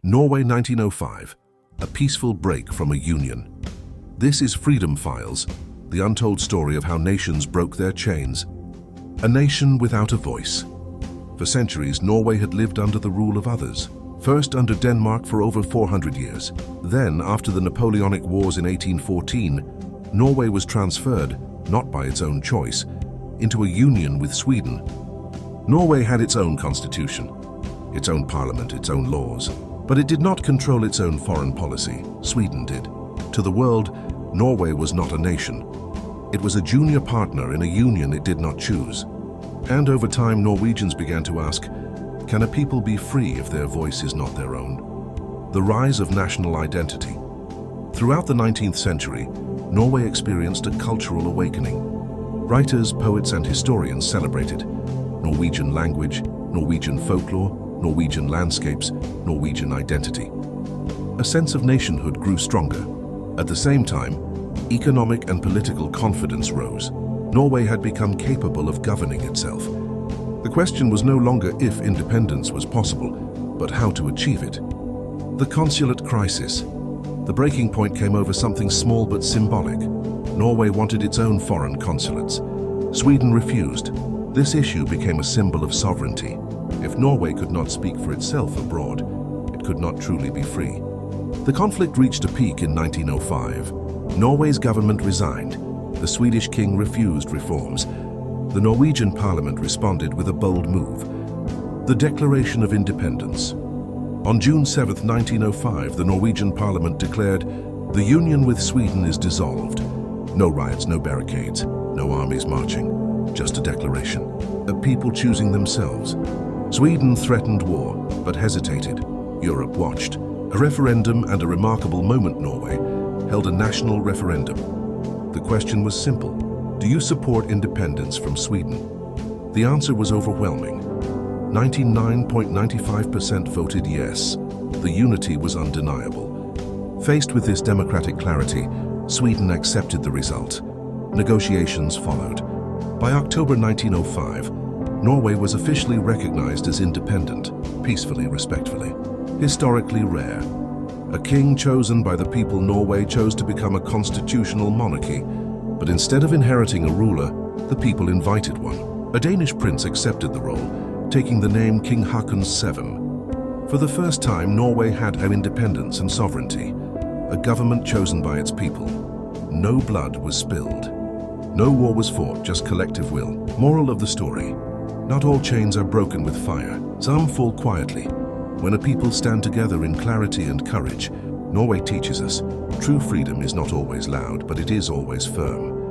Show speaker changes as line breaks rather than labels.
Norway 1905, a peaceful break from a union. This is Freedom Files, the untold story of how nations broke their chains. A nation without a voice. For centuries, Norway had lived under the rule of others. First under Denmark for over 400 years. Then, after the Napoleonic Wars in 1814, Norway was transferred, not by its own choice, into a union with Sweden. Norway had its own constitution, its own parliament, its own laws. But it did not control its own foreign policy. Sweden did. To the world, Norway was not a nation. It was a junior partner in a union it did not choose. And over time, Norwegians began to ask, can a people be free if their voice is not their own? The rise of national identity. Throughout the 19th century, Norway experienced a cultural awakening. Writers, poets, and historians celebrated Norwegian language, Norwegian folklore, Norwegian landscapes, Norwegian identity. A sense of nationhood grew stronger. At the same time, economic and political confidence rose. Norway had become capable of governing itself. The question was no longer if independence was possible, but how to achieve it. The consulate crisis. The breaking point came over something small but symbolic. Norway wanted its own foreign consulates. Sweden refused. This issue became a symbol of sovereignty. If Norway could not speak for itself abroad, it could not truly be free. The conflict reached a peak in 1905. Norway's government resigned. The Swedish king refused reforms. The Norwegian parliament responded with a bold move. The Declaration of Independence. On June 7, 1905, the Norwegian parliament declared, "The union with Sweden is dissolved." No riots, no barricades, no armies marching. Just a declaration. A people choosing themselves. Sweden threatened war, but hesitated. Europe watched. A referendum and a remarkable moment. Norway held a national referendum. The question was simple. Do you support independence from Sweden? The answer was overwhelming. 99.95% voted yes. The unity was undeniable. Faced with this democratic clarity, Sweden accepted the result. Negotiations followed. By October 1905, Norway was officially recognized as independent, peacefully, respectfully. Historically rare. A king chosen by the people. Norway chose to become a constitutional monarchy, but instead of inheriting a ruler, the people invited one. A Danish prince accepted the role, taking the name King Haakon VII. For the first time, Norway had an independence and sovereignty, a government chosen by its people. No blood was spilled. No war was fought, just collective will. Moral of the story. Not all chains are broken with fire. Some fall quietly. When a people stand together in clarity and courage, Norway teaches us, true freedom is not always loud, but it is always firm.